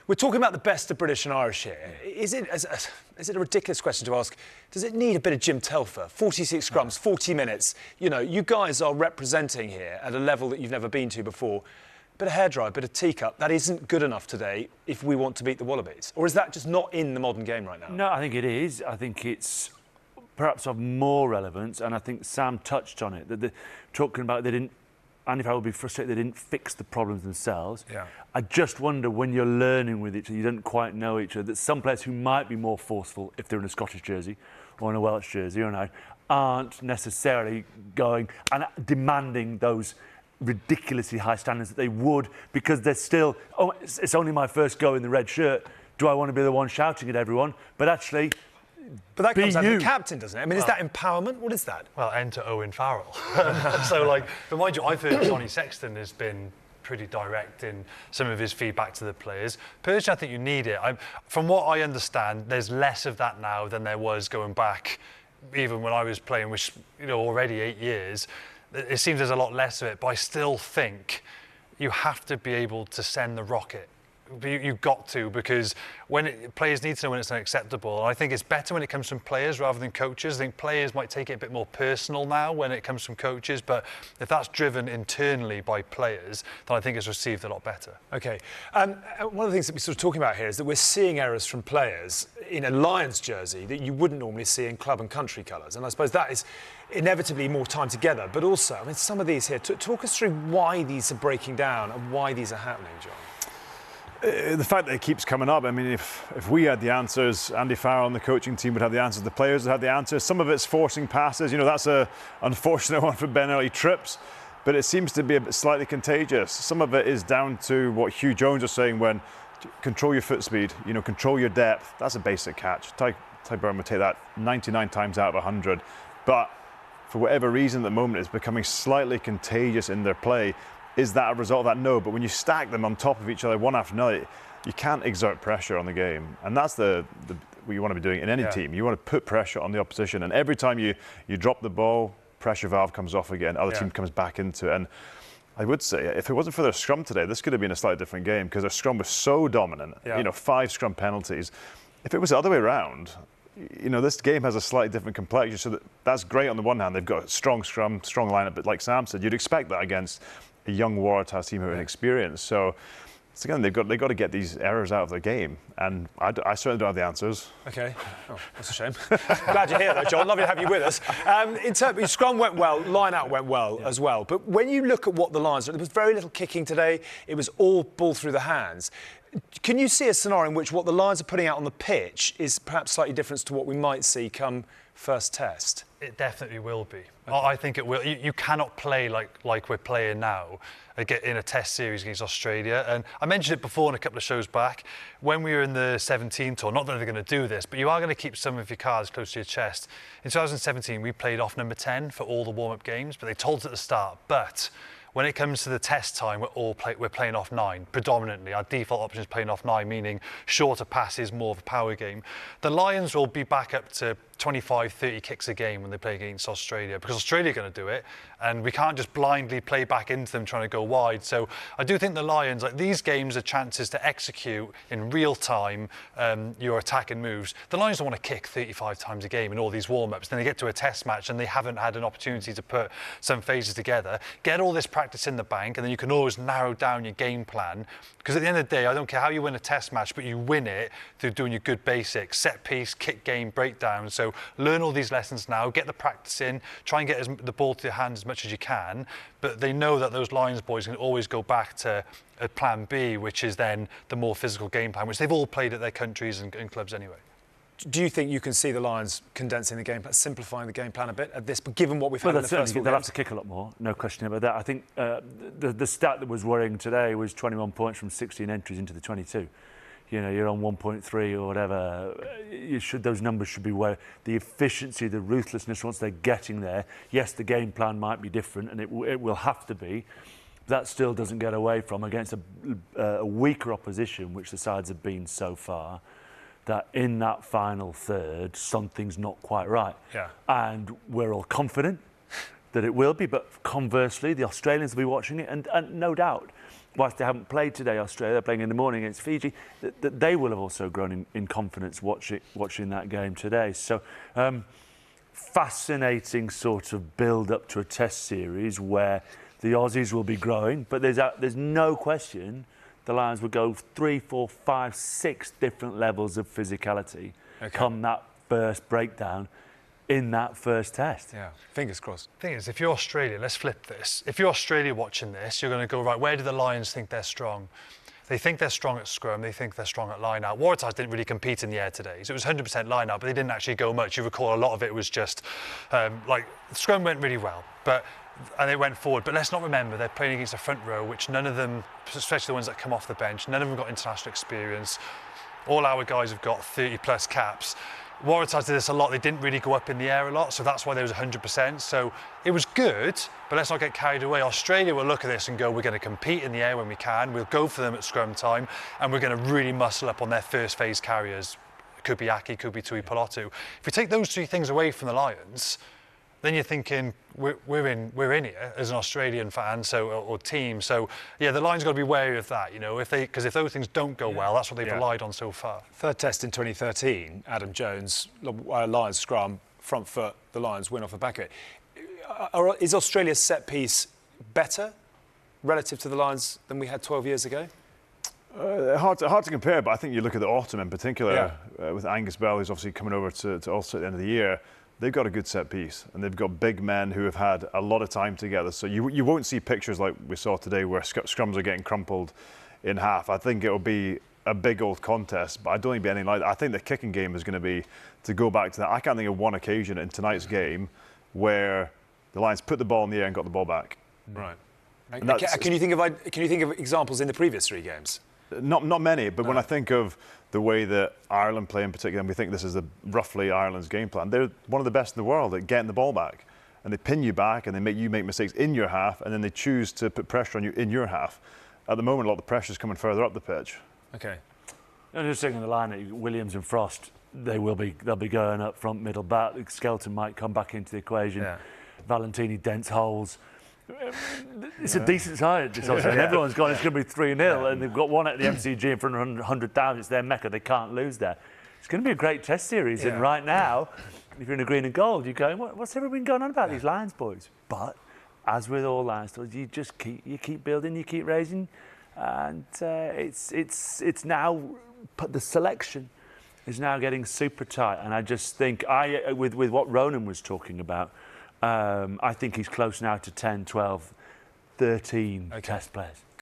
We're talking about the best of British and Irish here. Is it a ridiculous question to ask? Does it need a bit of Jim Telfer? 46 scrums, 40 minutes. You know, you guys are representing here at a level that you've never been to before. A bit of hairdryer, a bit of teacup. That isn't good enough today if we want to beat the Wallabies. Or is that just not in the modern game right now? No, I think it is. I think it's perhaps of more relevance, and I think Sam touched on it. That talking about Andy Farrell would be frustrated they didn't fix the problems themselves. Yeah. I just wonder when you're learning with each other, you don't quite know each other, that some players who might be more forceful if they're in a Scottish jersey or in a Welsh jersey or not, aren't necessarily going and demanding those ridiculously high standards that they would, because they're still, it's only my first go in the red shirt. Do I want to be the one shouting at everyone? But actually, but that comes out of the captain, doesn't it? I mean, is that empowerment? What is that? Well, enter Owen Farrell. So, like, but mind you, I've heard Johnny Sexton has been pretty direct in some of his feedback to the players. Personally, I think you need it. From what I understand, there's less of that now than there was going back, even when I was playing, which, you know, already 8 years. It seems there's a lot less of it, but I still think you have to be able to send the rocket. You've got to, because players need to know when it's unacceptable. And I think it's better when it comes from players rather than coaches. I think players might take it a bit more personal now when it comes from coaches, but if that's driven internally by players, then I think it's received a lot better. OK. One of the things that we're sort of talking about here is that we're seeing errors from players in a Lions jersey that you wouldn't normally see in club and country colours. And I suppose that is inevitably more time together. But also, I mean, some of these here, talk us through why these are breaking down and why these are happening, John. The fact that it keeps coming up, I mean, if we had the answers, Andy Farrell and the coaching team would have the answers, the players would have the answers. Some of it's forcing passes. You know, that's an unfortunate one for Ben Early, trips, but it seems to be a bit slightly contagious. Some of it is down to what Hugh Jones was saying when control your foot speed, you know, control your depth. That's a basic catch. Ty Burn would take that 99 times out of 100. But for whatever reason at the moment, it's becoming slightly contagious in their play. Is that a result of that? No, but when you stack them on top of each other one after another, you can't exert pressure on the game. And that's what you want to be doing in any team. You want to put pressure on the opposition. And every time you drop the ball, pressure valve comes off again, other team comes back into it. And I would say, if it wasn't for their scrum today, this could have been a slightly different game, because their scrum was so dominant. You know, 5 scrum penalties. If it was the other way around, you know, this game has a slightly different complexion. So that's great on the one hand. They've got a strong scrum, strong lineup. But like Sam said, you'd expect that against a young Waratahs team who are inexperienced. So again, they've got to get these errors out of the game, and I certainly don't have the answers. OK. Oh, that's a shame. Glad you're here, though, John. Lovely to have you with us. In terms of scrum went well, line-out went well as well. But when you look at what the Lions did, there was very little kicking today. It was all ball through the hands. Can you see a scenario in which what the Lions are putting out on the pitch is perhaps slightly different to what we might see come first test? It definitely will be. Okay. I think it will. You cannot play like we're playing now in a test series against Australia. And I mentioned it before in a couple of shows back, when we were in the 17 tour, not that they're going to do this, but you are going to keep some of your cards close to your chest. In 2017, we played off number 10 for all the warm-up games, but they told us at the start, but when it comes to the test time, we're playing off 9, predominantly. Our default option is playing off 9, meaning shorter passes, more of a power game. The Lions will be back up to 25, 30 kicks a game when they play against Australia, because Australia are going to do it, and we can't just blindly play back into them trying to go wide. So I do think the Lions, like, these games are chances to execute in real time your attacking moves. The Lions don't want to kick 35 times a game in all these warm-ups. Then they get to a test match and they haven't had an opportunity to put some phases together. Get all this practice in the bank, and then you can always narrow down your game plan. Because at the end of the day, I don't care how you win a test match, but you win it through doing your good basics, set piece, kick game, breakdown. So learn all these lessons now, get the practice in, try and get the ball to your hands as much as you can. But they know that those Lions boys can always go back to a plan B, which is then the more physical game plan, which they've all played at their countries and clubs anyway. Do you think you can see the Lions condensing the game plan, simplifying the game plan a bit at this, but given what we've had in the first 4 games? They'll have to kick a lot more, no question about that. I think the stat that was worrying today was 21 points from 16 entries into the 22. You know, you're on 1.3 or whatever. Those numbers should be where the efficiency, the ruthlessness, once they're getting there. Yes, the game plan might be different, and it will have to be. That still doesn't get away from, against a weaker opposition, which the sides have been so far, that in that final third, something's not quite right. Yeah. And we're all confident that it will be, but conversely, the Australians will be watching it, and no doubt, whilst they haven't played today, Australia, they're playing in the morning against Fiji, that they will have also grown in confidence watching that game today. So, fascinating sort of build-up to a test series where the Aussies will be growing, but there's no question the Lions will go 3, 4, 5, 6 different levels of physicality come that first breakdown in that first test. Yeah, fingers crossed. Thing is, if you're Australia, let's flip this. If you're Australia watching this, you're going to go, right, where do the Lions think they're strong? They think they're strong at scrum, they think they're strong at line-out. Waratahs didn't really compete in the air today, so it was 100% line-out, but they didn't actually go much. You recall a lot of it was just, scrum went really well, and they went forward. But let's not remember, they're playing against a front row, which none of them, especially the ones that come off the bench, none of them got international experience. All our guys have got 30-plus caps. Waratahs did this a lot. They didn't really go up in the air a lot, so that's why there was 100%. So it was good, but let's not get carried away. Australia will look at this and go, we're going to compete in the air when we can. We'll go for them at scrum time, and we're going to really muscle up on their first phase carriers. Could be Aki, could be Tui Palatu. If we take those 3 things away from the Lions, then you're thinking we're in here as an Australian fan, or team. So yeah, the Lions got to be wary of that, because if those things don't go well, that's what they've relied on so far. Third test in 2013, Adam Jones, Lions scrum, front foot, the Lions win off the back of it. Is Australia's set piece better relative to the Lions than we had 12 years ago? Hard to compare, but I think you look at the autumn in particular, with Angus Bell, who's obviously coming over to Ulster at the end of the year. They've got a good set piece, and they've got big men who have had a lot of time together. So you won't see pictures like we saw today where scrums are getting crumpled in half. I think it'll be a big old contest, but I don't think it'll be anything like that. I think the kicking game is going to be to go back to that. I can't think of one occasion in tonight's game where the Lions put the ball in the air and got the ball back. Right. Can you think of examples in the previous 3 games? Not many, but when I think of the way that Ireland play in particular, and we think this is roughly Ireland's game plan, they're one of the best in the world at getting the ball back. And they pin you back and they make you make mistakes in your half, and then they choose to put pressure on you in your half. At the moment, a lot of the pressure is coming further up the pitch. Okay. And just thinking the line, Williams and Frost, they'll be going up front, middle, back. Skelton might come back into the equation. Yeah. Valentini dents holes. It's a decent side, and everyone's gone, it's going to be 3-0, and they've got one at the MCG in front of 100,000. It's their mecca, they can't lose there. It's going to be a great test series, and right now, if you're in a green and gold, you're going, what's everyone going on about these Lions boys? But as with all Lions boys, you just keep building, you keep raising, and it's now, the selection is now getting super tight, and I just think, with what Ronan was talking about, I think he's close now to 10, 12, 13 test players.